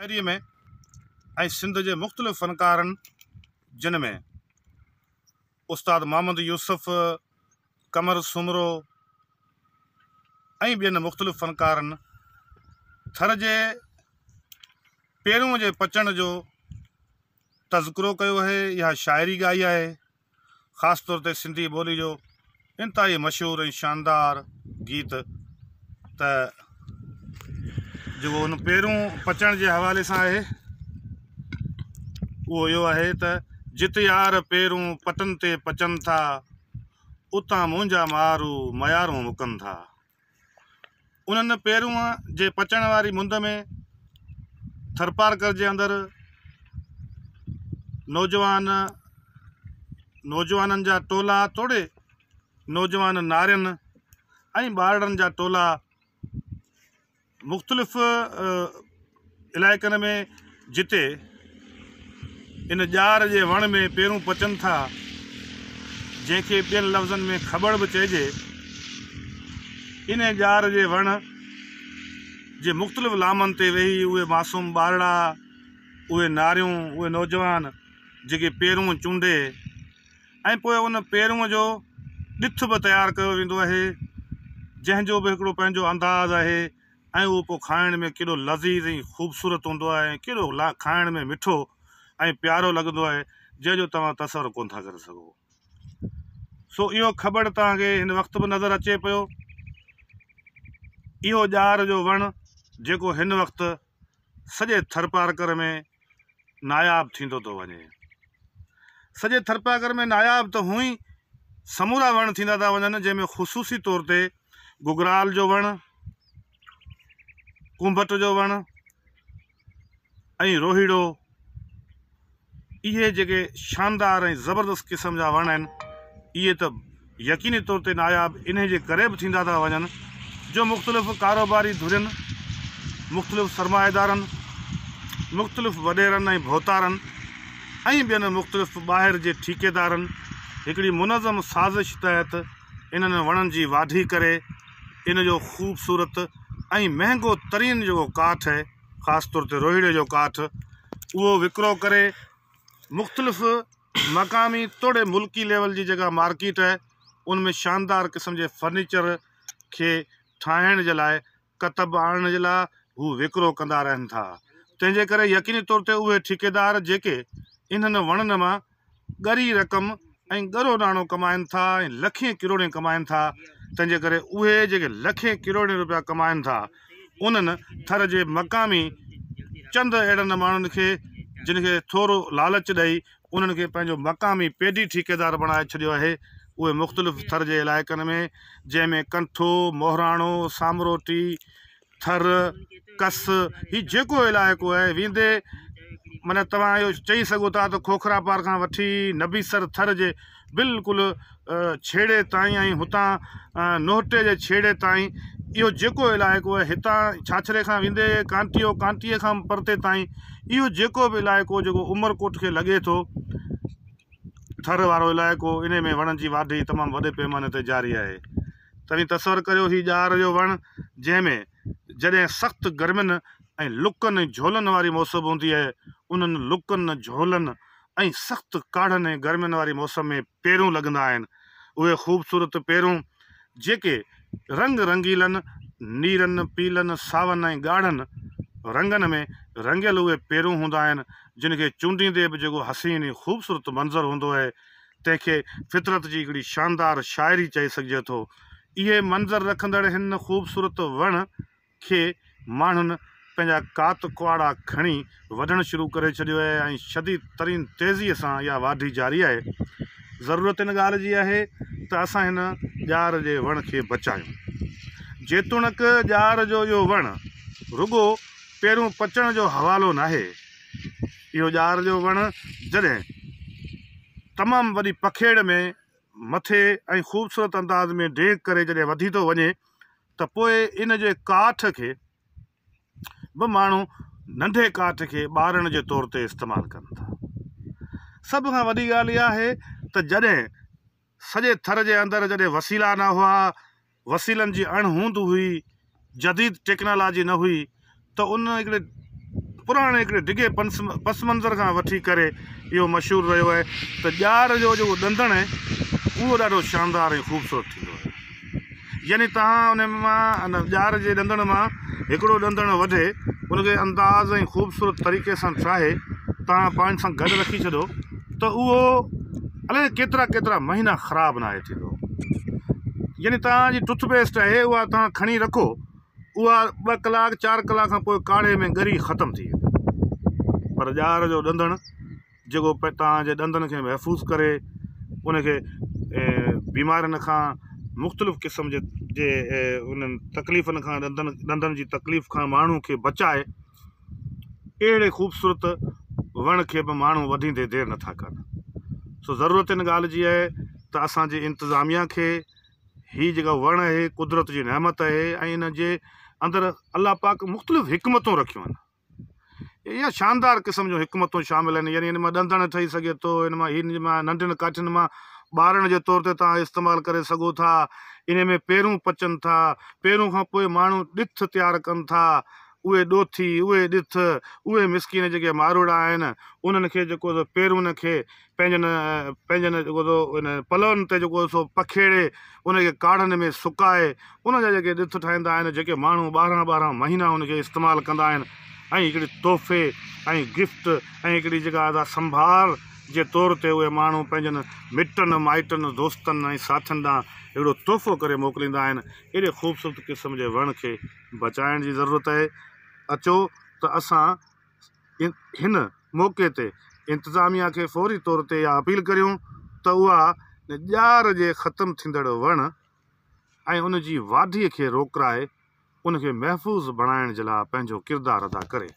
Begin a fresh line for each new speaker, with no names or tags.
शायरीअ में ऐं सिंध जे मुख़्तलिफ़ फ़नकारनि जिन में उस्ताद मोहम्मद यूसुफ, कमर सुमरो ऐं ॿियनि मुख़्तलिफ़ फ़नकारनि थर जे पेरूं जे पचण जो तज़किरो कयो आहे। इहा शाइरी ॻाई आहे, ख़ासि तौर ते सिंधी ॿोली जो इंतिहाई मशहूरु ऐं शानदार गीत त जेको हुन पेरूं पचण जे हवाले सां आहे उहो इहो आहे त जिते यार पेरूं पटनि ते पचनि था उतां मुंहिंजा मारू मयारूं मुकनि था। उन्हनि पेरूं जे पचण वारी मुंद में थरपारकर जे अंदरि नौजवाननि जा टोला तोड़े नौजवान नारियुनि ऐं ॿारनि जा टोला मुख़्तलिफ़ इलाइक़नि में जिते इन ॼार जे वण में पेरूं पचनि था, जंहिंखे ॿियनि लफ़्ज़नि में ख़बर बि चइजे, इन ॼार जे वण जे मुख़्तलिफ़ लामनि ते वेही उहे मासूम ॿारड़ा, उहे नारियूं, उहे नौजवान जेके पेरूं चूंडे ऐं पोइ उन पेरूं जो ॾिठ बि तयारु कयो वेंदो आहे, जंहिंजो बि हिकिड़ो पंहिंजो अंदाज़ आहे ऐं उहो पोइ खाइण में केॾो लज़ीज़ ऐं ख़ूबसूरत हूंदो आहे, केॾो खाइण में मिठो ऐं प्यारो लॻंदो आहे, जंहिंजो तव्हां तसवुरु कोन था करे सघो। सो इहो ख़बर तव्हांखे हिन वक़्तु बि नज़र अचे पियो। इहो ॼार जो वणु जेको हिन वक़्तु सॼे थरपारकर में नायाब थींदो थो वञे। सॼे थरपारकर में नायाब त हूं ई समूरा वण थींदा था वञनि, जंहिंमें ख़ुशूसी तौर ते गुगराल जो वणु, कुंभट जो वणु ऐं रोहिड़ो, इहे जेके शानदार ऐं ज़बरदस्त क़िस्म जा वण आहिनि, इहे त यकीनी तौर ते नायाब इन जे करे बि थींदा था वञनि जो मुख़्तलिफ़ कारोबारी धुरियुनि, मुख़्तलिफ़ सरमाएदारनि, मुख़्तलिफ़ वॾेरनि ऐं भोतारनि ऐं ॿियनि मुख़्तलिफ़ ॿाहिरि जे ठेकेदारनि हिकिड़ी मुनज़म साज़िश तहत इन्हनि वणनि जी वाढी करे इन जो ख़ूबसूरत ऐं महांगो तरीन जेको काठ आहे, ख़ासि तौर ते रोहिड़े जो काठ, उहो विकिरो करे मुख़्तलिफ़ मक़ामी तोड़े मुल्की लेवल जी जेका मार्केट आहे उन में शानदार क़िस्म जे फर्नीचर खे ठाहिण जे लाइ, कतब आणण जे लाइ हू विकिरो कंदा रहनि था। तंहिंजे करे यकीनी तौर ते उहे ठेकेदार जेके इन्हनि वणनि मां ॻरी रक़म ऐं ॻरो नाणो कमाइनि था ऐं लखे किरोड़े कमाइनि था, तंहिंजे करे उहे जेके लखे किरोड़े रुपया कमाइनि था उन्हनि थर जे मक़ामी चंद अहिड़नि माण्हुनि खे जिन खे थोरो लालच ॾेई उन्हनि खे पंहिंजो मक़ामी पेडी ठेकेदार बणाए छॾियो आहे। उहे मुख़्तलिफ़ थर जे इलाइक़नि में, जंहिंमें कंठो, मोहराणो, सामरोटी, थर, कस, हीउ जेको इलाइक़ो आहे वेंदे माना तव्हां इहो चई सघो था त खोखरा पार खां वठी नबीसर थर जे बिल्कुलु छेड़े ताईं ऐं हुतां नोहटे जे छेड़े ताईं इहो जेको इलाइक़ो आहे, हितां छाछरे खां वेंदे कांटीअ खां परते ताईं इहो जेको बि इलाइक़ो जेको उमरकोट खे लॻे थो, थर वारो इलाइक़ो, इन में वणनि जी वाढी तमामु वॾे पैमाने ते जारी आहे। तव्हीं तसवुरु करियो हीउ ॼार जो वणु जंहिंमें जॾहिं सख़्तु गर्मियुनि ऐं लुकनि ऐं झोलनि वारी मौसम हूंदी आहे, उन्हनि लुकनि, झोलनि ऐं सख़्तु काढ़नि ऐं गर्मियुनि वारी मौसम में पेरूं लॻंदा आहिनि। उहे ख़ूबसूरत पेरूं जेके रंग रंगीलनि, नीरनि, पीलनि, सावनि ऐं ॻाढ़नि रंगनि में रंगियल उहे पेरूं हूंदा आहिनि, जिन खे चूंडींदे बि जेको हसीन ऐं ख़ूबसूरत मंज़र हूंदो आहे, तंहिंखे फितरत जी हिकिड़ी शानदार शाइरी चई सघिजे थो। इहे मंज़र रखंदड़ हिन ख़ूबसूरत वण खे माण्हुनि पंहिंजा कात कुआड़ा खणी वढणु शुरू करे छॾियो आहे ऐं शदीद तरीन तेज़ीअ सां इहा वाढी जारी आहे। ज़रूरत इन ॻाल्हि जी आहे त असां हिन ॼार जे वण खे बचायूं। जेतोणीकि ॼार जो इहो वणु रुॻो पेरूं पचण जो हवालो नाहे, इहो ॼार जो वणु जॾहिं तमामु वॾी पखेड़ में मथे ऐं ख़ूबसूरत अंदाज़ में डेग करे जॾहिं वधी थो वञे त पोइ इन जे काठ खे बि माण्हू नंढे काठ खे ॿारण जे तौर ते इस्तेमालु कनि था। सभ खां वॾी ॻाल्हि इहा आहे त जॾहिं सॼे थर जे अंदरि जॾहिं वसीला न हुआ, वसीलनि जी अणहूंद हुई, जदीद टेक्नोलॉजी न हुई, त उन हिकिड़े पुराणे हिकिड़े डिघे पस मंज़र खां वठी करे इहो मशहूरु रहियो आहे त ॼार जो जेको ॾंदण आहे उहो ॾाढो शानदार ऐं ख़ूबसूरत थींदो आहे। यानी तव्हां उन मां ॼार जे ॾंदण मां हिकिड़ो ॾंदण वढे उनखे अंदाज़ ऐं ख़ूबसूरत तरीक़े सां ठाहे तव्हां पाण सां गॾु रखी छॾो त उहो अलाए केतिरा केतिरा महीना ख़राबु न आहे थींदो। यानी तव्हांजी टूथपेस्ट आहे उहा तव्हां खणी रखो, उहा 2 कलाक 4 कलाक खां पोइ काढ़े में ॻरी ख़तमु थी वेंदी। पर ॼार जो ॾंदणु जेको तव्हांजे ॾंदनि खे महफ़ूज़ करे उनखे बीमारियुनि खां मुख़्तलिफ़ क़िस्म जे उन्हनि तकलीफ़ुनि खां ॾंदनि जी तकलीफ़ खां माण्हू खे बचाए, अहिड़े ख़ूबसूरत वण खे बि माण्हू वधींदे देरि नथा कनि। सो ज़रूरत इन ॻाल्हि जी आहे त असांजी इंतिज़ामिया खे हीअ जेका वण आहे कुदरत जी नेमत आहे ऐं इन जे अंदरि अलाह पाक मुख़्तलिफ़ हिकमतूं रखियूं आहिनि। इहा शानदार क़िस्म जूं हिकमतूं शामिल आहिनि। यानी इन मां ॾंदण ठही सघे थो, इन मां हिन मां नंढियुनि काठियुनि मां ॿारनि जे तौर ते तव्हां इस्तेमालु करे सघो था। इन में पेरूं पचनि था, पेरूं खां पोइ माण्हू ॾिठ तयारु कनि था, उहे ॾोथी उहे ॾिठ उहे मिसकीन जेके मारोड़ा आहिनि उन्हनि खे जेको पेरुनि खे पंहिंजनि जेको इन पलवनि ते जेको सो पखेड़े उनखे काढ़नि में सुकाए उनजा जेके ॾिठ ठाहींदा आहिनि, जेके माण्हू 12 महीना उनखे इस्तेमालु कंदा आहिनि ऐं हिकिड़ी तोहफ़े ऐं गिफ्ट ऐं हिकिड़ी जेका संभाल जे तौर ते उहे माण्हू पंहिंजनि मिटनि माइटनि दोस्तनि ऐं साथियुनि ॾांहुं हिकिड़ो तोहफ़ो करे मोकिलींदा आहिनि। एॾे ख़ूबसूरत क़िस्म जे वण खे बचाइण जी ज़रूरत आहे। अचो त असां हिन मौक़े ते इंतिज़ामिया खे फ़ौरी तौर ते इहा अपील करियूं त उहा ॼार जे ख़तमु थींदड़ वण ऐं उन जी वाढीअ खे रोकराए उनखे महफ़ूज़ बणाइण जे लाइ पंहिंजो किरदारु अदा करे।